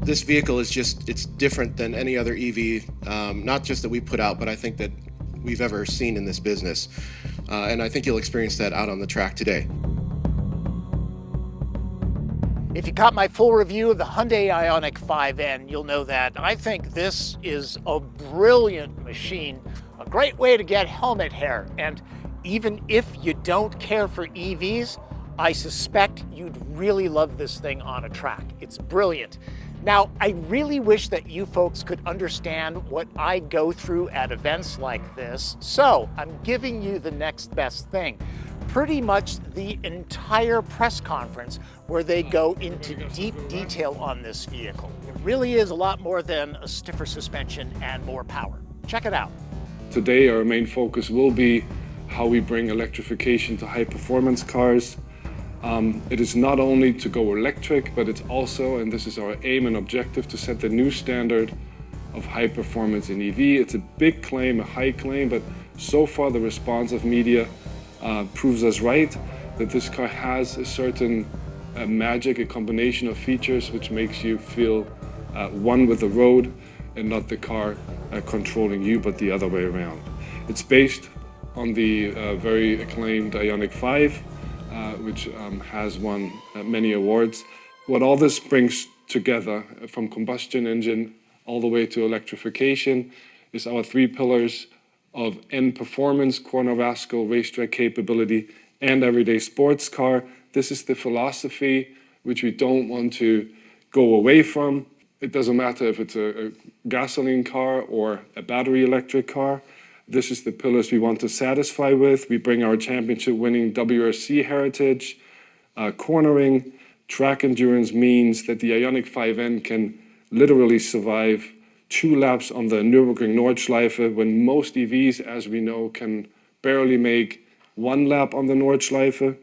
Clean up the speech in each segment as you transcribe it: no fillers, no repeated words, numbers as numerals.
This vehicle is it's different than any other EV, not just that we put out, but I think that we've ever seen in this business. And I think you'll experience that out on the track today. If you caught my full review of the Hyundai Ioniq 5N, you'll know that I think this is a brilliant machine, a great way to get helmet hair. And even if you don't care for EVs, I suspect you'd really love this thing on a track. It's brilliant. Now, I really wish that you folks could understand what I go through at events like this, so I'm giving you the next best thing. Pretty much the entire press conference where they go into deep detail on this vehicle. It really is a lot more than a stiffer suspension and more power. Check it out. Today our main focus will be how we bring electrification to high-performance cars. It is not only to go electric, but it's also, and this is our aim and objective, to set the new standard of high performance in EV. It's a big claim, a high claim, but so far the response of media proves us right, that this car has a certain magic, a combination of features which makes you feel one with the road and not the car controlling you, but the other way around. It's based on the very acclaimed Ioniq 5, which has won many awards. What all this brings together, from combustion engine all the way to electrification, is our three pillars of N performance, corner rascal, racetrack capability, and everyday sports car. This is the philosophy which we don't want to go away from. It doesn't matter if it's a gasoline car or a battery electric car. This is the pillars we want to satisfy with. We bring our championship-winning WRC heritage. Cornering, track endurance means that the Ioniq 5N can literally survive 2 laps on the Nürburgring Nordschleife, when most EVs, as we know, can barely make 1 lap on the Nordschleife.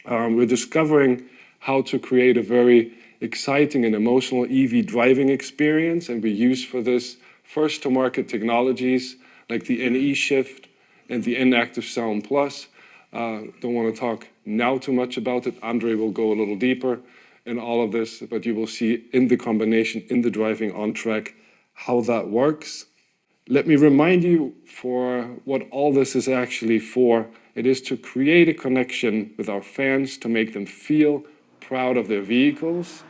We're discovering how to create a very exciting and emotional EV driving experience, and we use for this first-to-market technologies like the NE Shift and the N-Active Sound Plus. Don't want to talk now too much about it. Andre will go a little deeper in all of this, but you will see in the combination, in the driving on track, how that works. Let me remind you for what all this is actually for. It is to create a connection with our fans, to make them feel proud of their vehicles,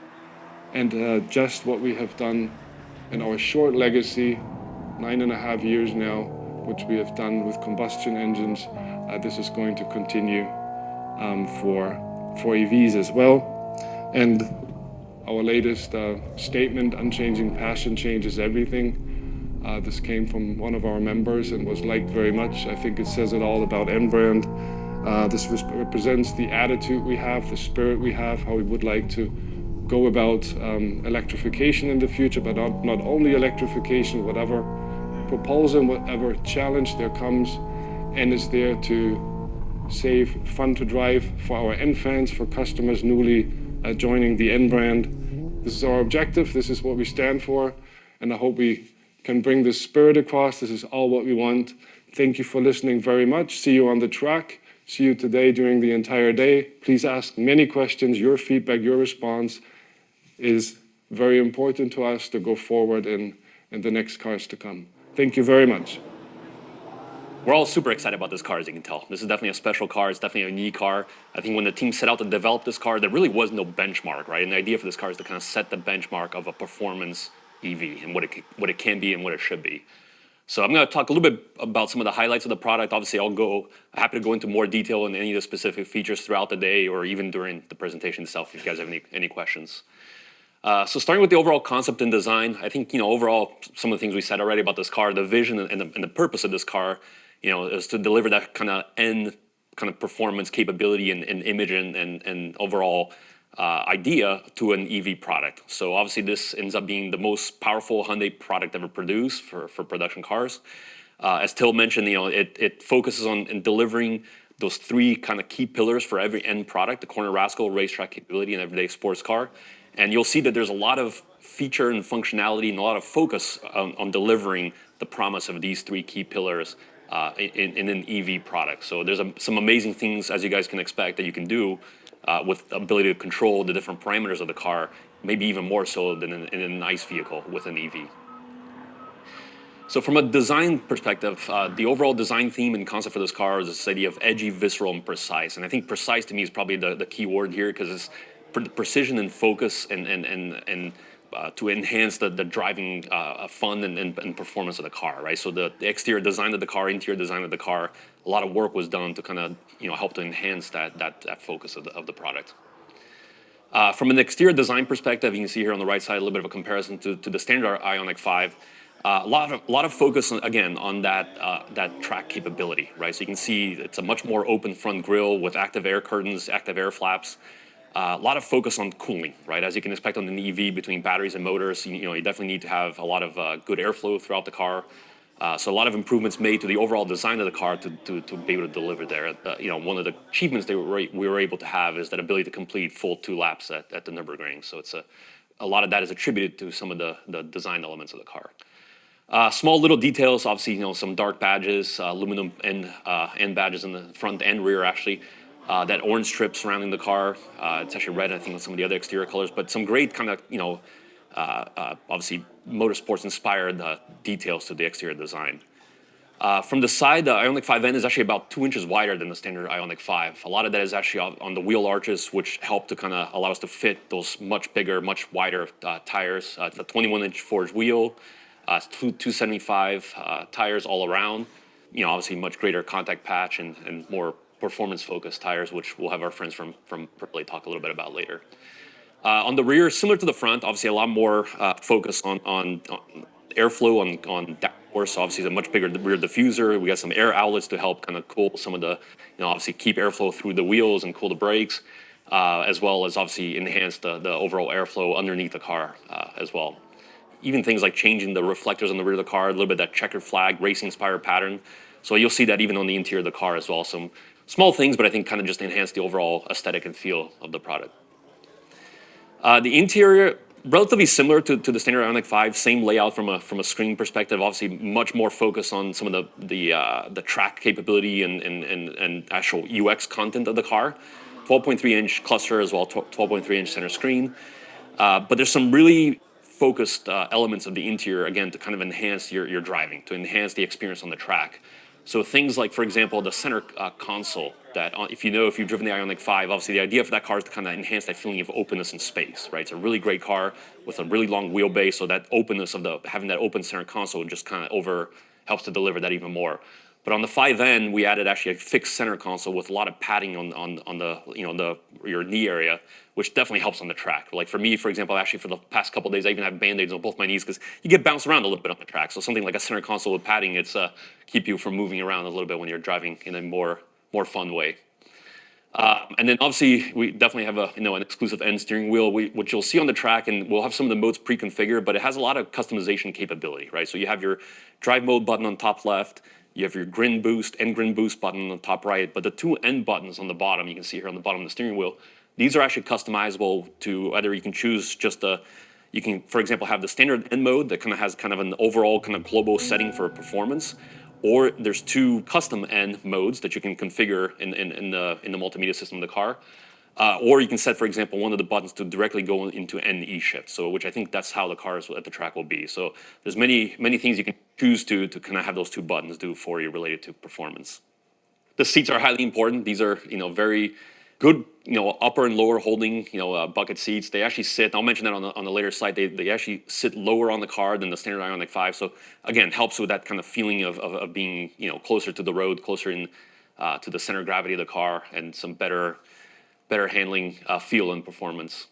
and just what we have done in our short legacy, 9.5 years now, which we have done with combustion engines. This is going to continue for EVs as well. And our latest statement, Unchanging Passion Changes Everything. This came from one of our members and was liked very much. I think it says it all about N-Brand. This represents the attitude we have, the spirit we have, how we would like to go about electrification in the future, but not only electrification, whatever propulsion, whatever challenge there comes, N is there to save fun to drive for our N fans, for customers newly joining the N brand. This is our objective, this is what we stand for, and I hope we can bring this spirit across. This is all what we want. Thank you for listening very much. See you on the track. See you today during the entire day. Please ask many questions. Your feedback, your response is very important to us to go forward in the next cars to come. Thank you very much. We're all super excited about this car, as you can tell. This is definitely a special car. It's definitely a unique car. I think when the team set out to develop this car, there really was no benchmark, right? And the idea for this car is to kind of set the benchmark of a performance EV and what it can be and what it should be. So I'm going to talk a little bit about some of the highlights of the product. Obviously, I'm happy to go into more detail on any of the specific features throughout the day or even during the presentation itself if you guys have any questions. So starting with the overall concept and design, I think, overall, some of the things we said already about this car, the vision and the purpose of this car, is to deliver that kind of end kind of performance capability and image and overall idea to an EV product. So obviously this ends up being the most powerful Hyundai product ever produced for production cars. As Till mentioned, it focuses on delivering those 3 kind of key pillars for every end product: the corner rascal, racetrack capability, and everyday sports car. And you'll see that there's a lot of feature and functionality and a lot of focus on delivering the promise of these 3 key pillars in an EV product. So there's some amazing things, as you guys can expect, that you can do with the ability to control the different parameters of the car maybe even more so than in an ICE vehicle with an EV. So from a design perspective, the overall design theme and concept for this car is this idea of edgy, visceral, and precise. And I think precise to me is probably the key word here, because it's precision and focus and to enhance the driving fun and performance of the car, right? So the exterior design of the car, interior design of the car, a lot of work was done to kind of help to enhance that focus of the product. From an exterior design perspective, you can see here on the right side a little bit of a comparison to the standard Ioniq 5. A lot of focus again on that track capability, right? So you can see it's a much more open front grille with active air curtains, active air flaps. A lot of focus on cooling, right? As you can expect on an EV, between batteries and motors, you definitely need to have a lot of good airflow throughout the car. So a lot of improvements made to the overall design of the car to be able to deliver there. One of the achievements that we were able to have is that ability to complete full 2 laps at the Nürburgring. So it's a lot of that is attributed to some of the design elements of the car. Small little details, obviously, some dark badges, aluminum end badges in the front and rear, actually. That orange strip surrounding the car. It's actually red, I think, with some of the other exterior colors, but some great kind of, obviously, motorsports-inspired details to the exterior design. From the side, the Ioniq 5N is actually about 2 inches wider than the standard Ioniq 5. A lot of that is actually on the wheel arches, which help to kind of allow us to fit those much bigger, much wider tires. It's a 21-inch forged wheel. It's 275 tires all around. Obviously much greater contact patch and more performance-focused tires, which we'll have our friends from Pirelli talk a little bit about later. On the rear, similar to the front, obviously a lot more focus on airflow on downforce. So obviously, a much bigger rear diffuser. We got some air outlets to help kind of cool some of the, obviously keep airflow through the wheels and cool the brakes, as well as obviously enhance the overall airflow underneath the car as well. Even things like changing the reflectors on the rear of the car, a little bit of that checkered flag, racing-inspired pattern. So you'll see that even on the interior of the car as well. Some small things, but I think kind of just enhance the overall aesthetic and feel of the product. The interior, relatively similar to the standard Ioniq 5, same layout from a screen perspective. Obviously, much more focus on some of the track capability and actual UX content of the car. 12.3-inch cluster as well, 12.3-inch center screen. But there's some really focused elements of the interior, again, to kind of enhance your driving, to enhance the experience on the track. So things like, for example, the center console, that if you've driven the Ioniq 5, obviously the idea for that car is to kind of enhance that feeling of openness and space, right? It's a really great car with a really long wheelbase, so that openness of having that open center console just kind of helps to deliver that even more. But on the 5N, we added actually a fixed center console with a lot of padding on the your knee area, which definitely helps on the track. Like for me, for example, actually for the past couple of days, I even have Band-Aids on both my knees because you get bounced around a little bit on the track. So something like a center console with padding, it's keep you from moving around a little bit when you're driving in a more fun way. And then obviously we definitely have an exclusive N steering wheel, which you'll see on the track, and we'll have some of the modes pre-configured, but it has a lot of customization capability, right? So you have your drive mode button on top left. You have your grin boost button on the top right, but the 2 N buttons on the bottom, you can see here on the bottom of the steering wheel, these are actually customizable to either you can choose you can, for example, have the standard N mode that kind of has kind of an overall kind of global setting for performance, or there's 2 custom N modes that you can configure in the multimedia system of the car. Or you can set, for example, one of the buttons to directly go into NE shift, so which I think that's how the cars at the track will be. So there's many things you can choose to kind of have those 2 buttons do for you related to performance. The seats are highly important. These are very good upper and lower holding bucket seats. They actually sit. I'll mention that on the later slide. They actually sit lower on the car than the standard Ioniq 5. So again, helps with that kind of feeling of being closer to the road, closer to the center of gravity of the car, and some better handling feel and performance.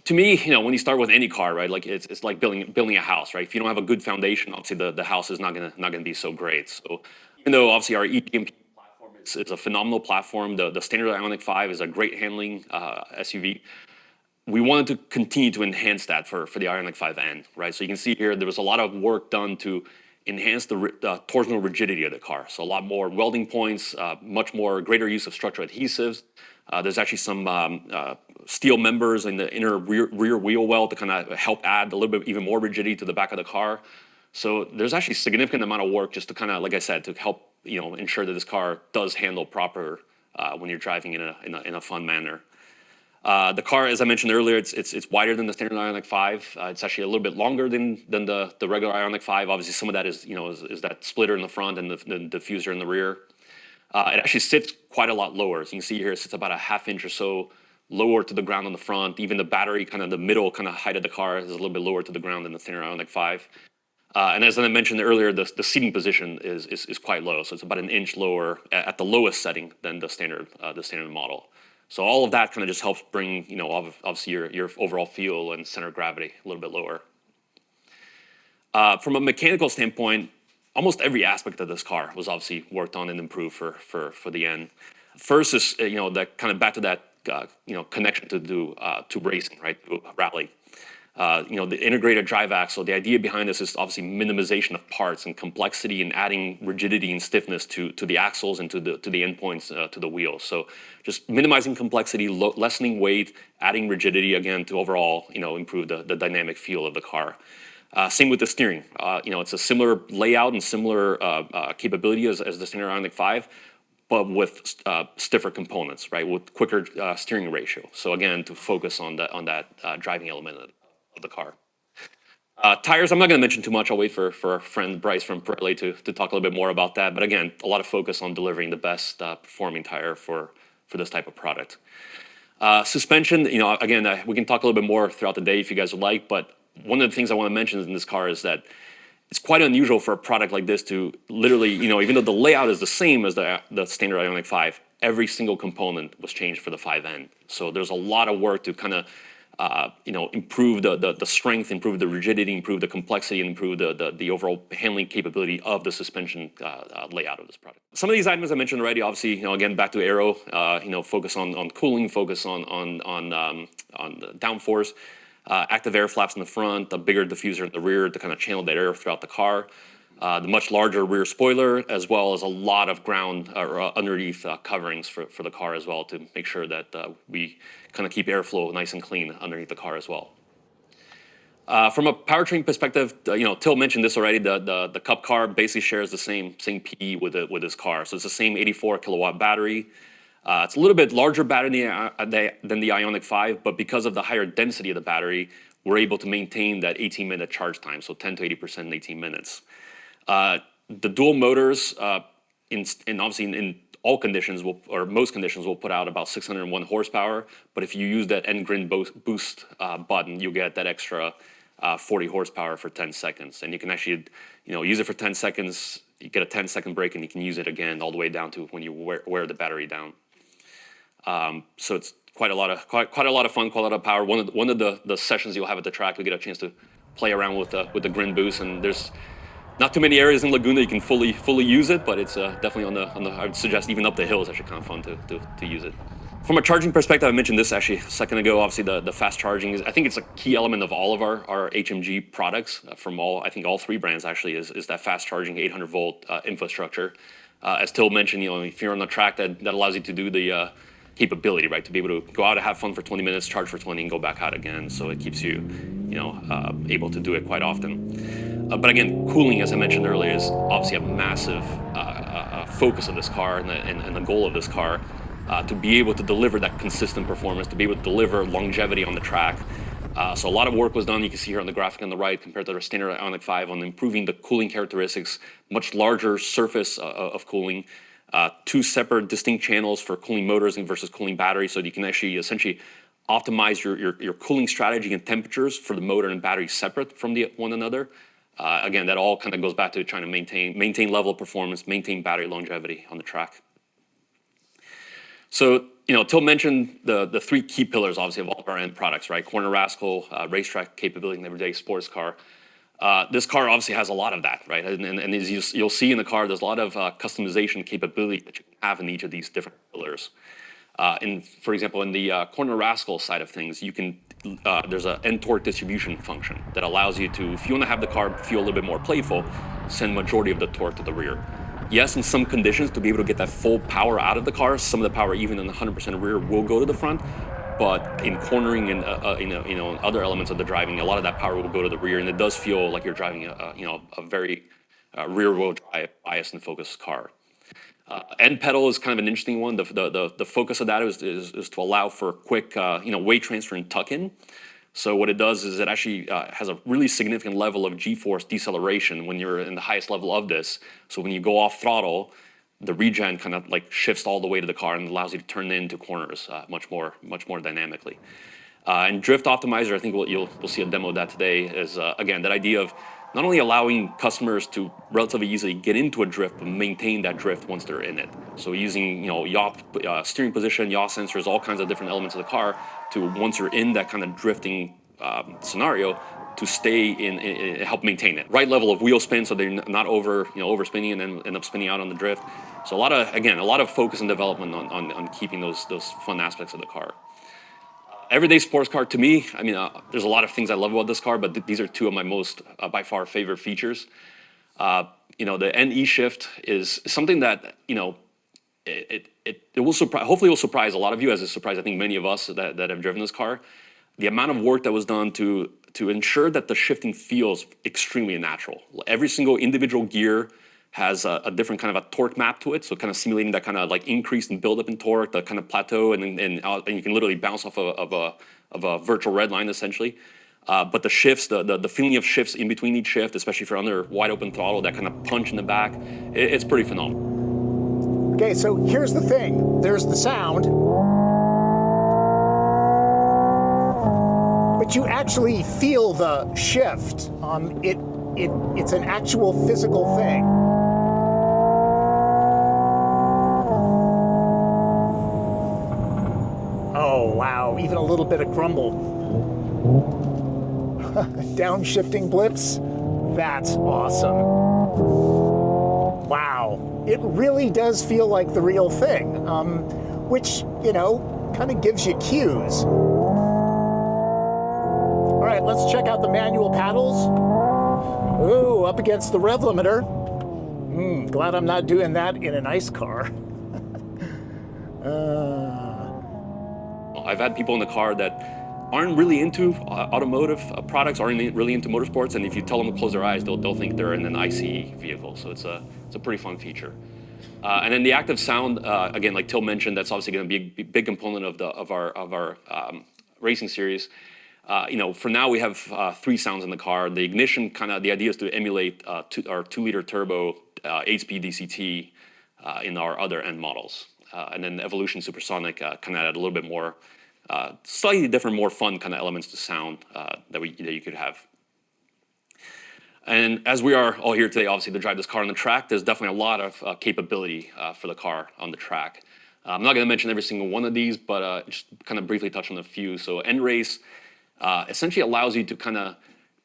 To me, when you start with any car, right, like it's like building a house, right? If you don't have a good foundation, obviously the house is not gonna be so great. So even though obviously our EGM platform is a phenomenal platform, the standard Ioniq 5 is a great handling SUV. We wanted to continue to enhance that for the Ioniq 5N, right? So you can see here there was a lot of work done to enhance the torsional rigidity of the car. So a lot more welding points, much more greater use of structural adhesives. There's actually some steel members in the inner rear wheel well to kind of help add a little bit even more rigidity to the back of the car. So there's actually a significant amount of work just to kind of, like I said, to help ensure that this car does handle proper when you're driving in a fun manner. The car, as I mentioned earlier, it's wider than the standard Ioniq 5. It's actually a little bit longer than the regular Ioniq 5. Obviously, some of that is that splitter in the front and the diffuser in the rear. It actually sits quite a lot lower. So you can see here, it sits about a ½ inch or so lower to the ground on the front. Even the battery, kind of the middle kind of height of the car, is a little bit lower to the ground than the standard Ioniq 5. And as I mentioned earlier, the seating position is quite low. So it's about an inch lower at the lowest setting than the standard model. So all of that kind of just helps bring, obviously your overall feel and center of gravity a little bit lower. From a mechanical standpoint, almost every aspect of this car was obviously worked on and improved for the end. First is, that kind of back to that, connection to racing, right, to rally. The integrated drive axle, the idea behind this is obviously minimization of parts and complexity and adding rigidity and stiffness to the axles and to the endpoints, to the wheels. So just minimizing complexity, lessening weight, adding rigidity, again, to overall, improve the dynamic feel of the car. Same with the steering. It's a similar layout and similar capability as the standard Ioniq 5, but with stiffer components, right, with quicker steering ratio. So again, to focus on that driving element of the car. Tires, I'm not going to mention too much. I'll wait for our friend Bryce from Pirelli to talk a little bit more about that. But again, a lot of focus on delivering the best performing tire for this type of product. Suspension, again, we can talk a little bit more throughout the day if you guys would like. But one of the things I want to mention in this car is that it's quite unusual for a product like this to literally, even though the layout is the same as the standard Ioniq 5, every single component was changed for the 5N. So there's a lot of work to kind of improve the strength, improve the rigidity, improve the complexity, and improve the overall handling capability of the suspension layout of this product. Some of these items I mentioned already, obviously, again, back to aero, focus on cooling, focus on the downforce, active air flaps in the front, a bigger diffuser in the rear to kind of channel that air throughout the car. The much larger rear spoiler, as well as a lot of ground or underneath coverings for the car as well, to make sure that we kind of keep airflow nice and clean underneath the car as well. From a powertrain perspective, Till mentioned this already. The Cup car basically shares the same PE with this car, so it's the same 84 kilowatt battery. It's a little bit larger battery than the Ioniq 5, but because of the higher density of the battery, we're able to maintain that 18-minute charge time, so 10 to 80% in 18 minutes. The dual motors, obviously in all conditions, or most conditions, will put out about 601 horsepower. But if you use that end grin boost button, you get that extra 40 horsepower for 10 seconds. And you can actually, use it for 10 seconds. You get a 10-second break, and you can use it again all the way down to when you wear the battery down. So it's quite a lot of fun, quite a lot of power. One of the sessions you'll have at the track, you'll get a chance to play around with the grin boost, and there's not too many areas in Laguna you can fully use it, but it's definitely on the I would suggest even up the hill is actually kind of fun to use it. From a charging perspective, I mentioned this actually a second ago. Obviously, the fast charging I think it's a key element of all of our HMG products from all three brands actually is that fast charging 800 volt infrastructure. As Till mentioned, if you're on the track, that allows you to do the capability, right, to be able to go out and have fun for 20 minutes, charge for 20, and go back out again. So it keeps you, able to do it quite often. But again, cooling, as I mentioned earlier, is obviously a massive focus of this car and the goal of this car, to be able to deliver that consistent performance, to be able to deliver longevity on the track. So a lot of work was done, you can see here on the graphic on the right, compared to the standard Ioniq 5, on improving the cooling characteristics, much larger surface of cooling, two separate distinct channels for cooling motors versus cooling batteries, so you can actually essentially optimize your cooling strategy and temperatures for the motor and battery separate from one another. Again, that all kind of goes back to trying to maintain level of performance, maintain battery longevity on the track. So, Till mentioned the three key pillars, obviously, of all of our end products, right? Corner rascal, racetrack capability, and everyday sports car. This car obviously has a lot of that, right? And as you'll see in the car, there's a lot of customization capability that you can have in each of these different pillars. For example, in the corner rascal side of things, you can there's an end torque distribution function that allows you to, if you want to have the car feel a little bit more playful, send majority of the torque to the rear. Yes, in some conditions, to be able to get that full power out of the car, some of the power, even in the 100% rear, will go to the front. But in cornering and other elements of the driving, a lot of that power will go to the rear, and it does feel like you're driving a very rear-wheel drive bias and focused car. End pedal is kind of an interesting one. The focus of that is to allow for quick weight transfer and tuck in. So what it does is it actually has a really significant level of G-force deceleration when you're in the highest level of this. So when you go off throttle, the regen kind of like shifts all the way to the car and allows you to turn into corners much more dynamically. And drift optimizer, I think we'll see a demo of that today, is again that idea of not only allowing customers to relatively easily get into a drift, but maintain that drift once they're in it. So using yaw steering position, yaw sensors, all kinds of different elements of the car to, once you're in that kind of drifting scenario, to stay in help maintain it. Right level of wheel spin, so they're not overspinning and then end up spinning out on the drift. So a lot of focus and development on keeping those fun aspects of the car. Everyday sports car, to me, I mean, there's a lot of things I love about this car, but these are two of my most, by far, favorite features. The NE shift is something that, it will surprise, hopefully will surprise a lot of you, as it surprised, I think, many of us that have driven this car. The amount of work that was done to ensure that the shifting feels extremely natural. Every single individual gear has a different kind of a torque map to it, so kind of simulating that kind of like increase and buildup in torque, the kind of plateau, and you can literally bounce off of a virtual red line essentially. But the shifts, the feeling of shifts in between each shift, especially if you're under wide open throttle, that kind of punch in the back, it's pretty phenomenal. Okay, so here's the thing. There's the sound, but you actually feel the shift. It's an actual physical thing. Oh, wow, even a little bit of grumble. Downshifting blips, that's awesome. Wow, it really does feel like the real thing, which, kind of gives you cues. All right, let's check out the manual paddles. Ooh, up against the rev limiter. Glad I'm not doing that in an ICE car. I've had people in the car that aren't really into automotive products, aren't really into motorsports, and if you tell them to close their eyes, they'll think they're in an ICE vehicle. So it's a pretty fun feature. And then the active sound, again, like Till mentioned, that's obviously going to be a big component of our racing series. For now we have 3 sounds in the car. The ignition, the idea is to emulate our 2-liter turbo 8-speed DCT in our other end models. And then Evolution Supersonic kind of add a little bit more, slightly different, more fun kind of elements to sound that you could have. And as we are all here today, obviously, to drive this car on the track, there's definitely a lot of capability for the car on the track. I'm not going to mention every single one of these, but just kind of briefly touch on a few. So N-Race essentially allows you to kind of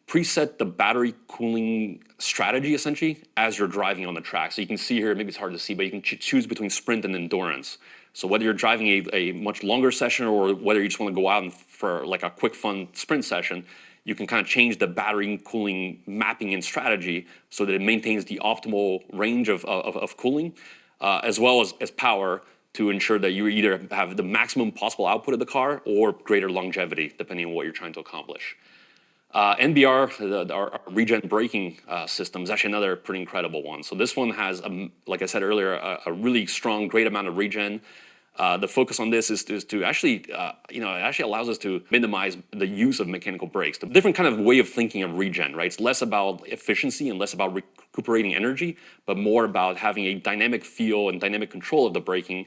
preset the battery cooling strategy, essentially, as you're driving on the track. So you can see here, maybe it's hard to see, but you can choose between sprint and endurance. So whether you're driving a much longer session or whether you just want to go out for like a quick, fun sprint session, you can kind of change the battery cooling mapping and strategy so that it maintains the optimal range of cooling, as well as power, to ensure that you either have the maximum possible output of the car or greater longevity, depending on what you're trying to accomplish. NBR, our regen braking system, is actually another pretty incredible one. So this one has, like I said earlier, a really strong, great amount of regen. The focus on this is to actually, it actually allows us to minimize the use of mechanical brakes. The different kind of way of thinking of regen, right? It's less about efficiency and less about recuperating energy, but more about having a dynamic feel and dynamic control of the braking,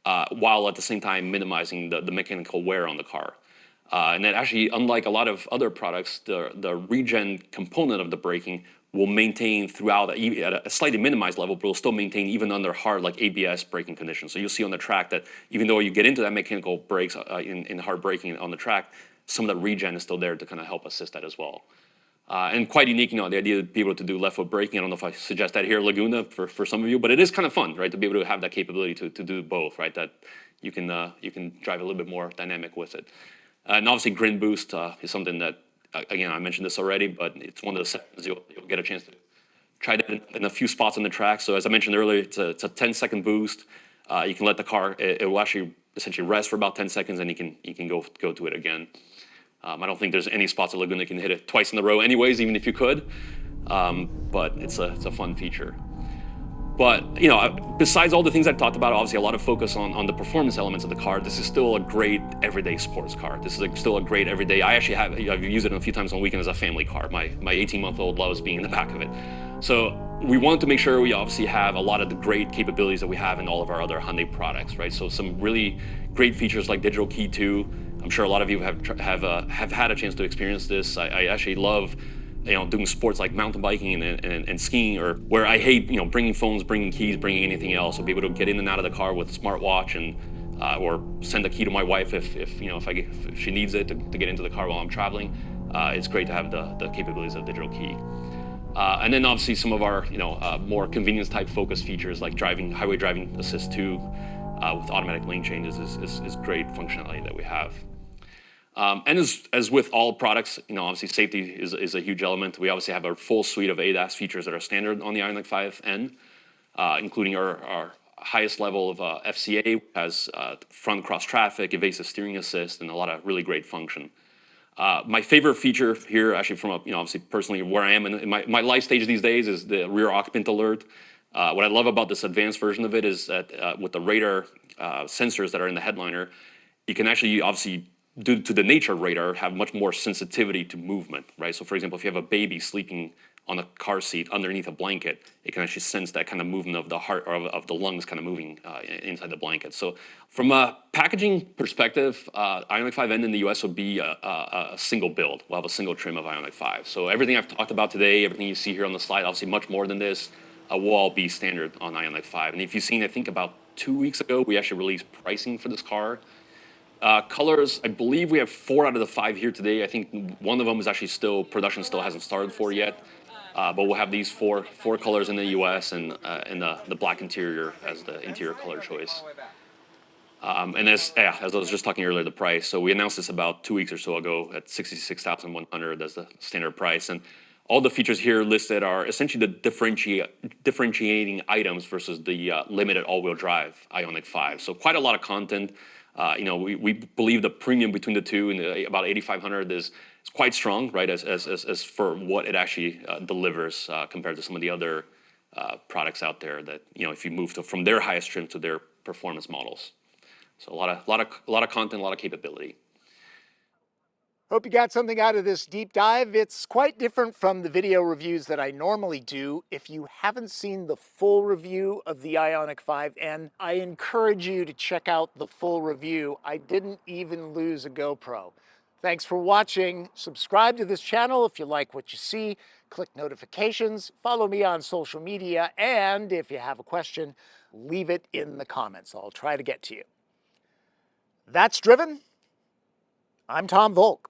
while at the same time minimizing the mechanical wear on the car. And then actually, unlike a lot of other products, the regen component of the braking will maintain throughout at a slightly minimized level, but will still maintain even under hard, like ABS braking conditions. So you'll see on the track that even though you get into that mechanical brakes in hard braking on the track, some of the regen is still there to kind of help assist that as well. And quite unique, the idea to be able to do left foot braking. I don't know if I suggest that here at Laguna for some of you, but it is kind of fun, right, to be able to have that capability to do both, right? That you can drive a little bit more dynamic with it. And obviously, grin boost is something that, again, I mentioned this already, but it's one of the settings you'll get a chance to try that in a few spots on the track. So as I mentioned earlier, it's a 10-second boost. You can let the car, it will actually essentially rest for about 10 seconds, and you can go to it again. I don't think there's any spots at Laguna that can hit it twice in a row anyways, even if you could. But it's a fun feature. But, besides all the things I've talked about, obviously a lot of focus on the performance elements of the car, this is still a great everyday sports car. This is still a great everyday, I've used it a few times on weekend as a family car. My 18-month-old loves being in the back of it. So we wanted to make sure we obviously have a lot of the great capabilities that we have in all of our other Hyundai products, right? So some really great features like digital key 2. I'm sure a lot of you have had a chance to experience this. I actually love doing sports like mountain biking and skiing, or where I hate, bringing phones, bringing keys, bringing anything else. So be able to get in and out of the car with a smartwatch and or send a key to my wife if she needs it to get into the car while I'm traveling. It's great to have the capabilities of digital key. And then obviously some of our more convenience type focus features like highway driving assist 2 with automatic lane changes is great functionality that we have. And as with all products, obviously safety is a huge element. We obviously have a full suite of ADAS features that are standard on the Ioniq 5N, including our highest level of FCA, has front cross traffic, evasive steering assist, and a lot of really great function. My favorite feature here, actually from obviously personally where I am in my life stage these days, is the rear occupant alert. What I love about this advanced version of it is that with the radar sensors that are in the headliner, you can actually obviously, due to the nature of radar, have much more sensitivity to movement, right? So for example, if you have a baby sleeping on a car seat underneath a blanket, it can actually sense that kind of movement of the heart or of the lungs kind of moving inside the blanket. So from a packaging perspective, Ioniq 5N in the US would be a single build. We'll have a single trim of Ioniq 5. So everything I've talked about today, everything you see here on the slide, obviously much more than this, will all be standard on Ioniq 5. And if you've seen, I think about 2 weeks ago, we actually released pricing for this car. Colors, I believe we have 4 out of the 5 here today. I think one of them is actually production still hasn't started for yet. But we'll have these four colors in the US and the black interior as the interior color choice. And as I was just talking earlier, the price. So we announced this about 2 weeks or so ago at $66,100 as the standard price. And all the features here listed are essentially the differentiating items versus the limited all-wheel drive Ioniq 5. So quite a lot of content. We believe the premium between the two, and about $8,500 is quite strong, right? As for what it actually delivers compared to some of the other products out there that if you move from their highest trim to their performance models. So a lot of content, a lot of capability. Hope you got something out of this deep dive. It's quite different from the video reviews that I normally do. If you haven't seen the full review of the Ioniq 5N, I encourage you to check out the full review. I didn't even lose a GoPro. Thanks for watching. Subscribe to this channel if you like what you see. Click notifications, follow me on social media, and if you have a question, leave it in the comments. I'll try to get to you. That's Driven. I'm Tom Volk.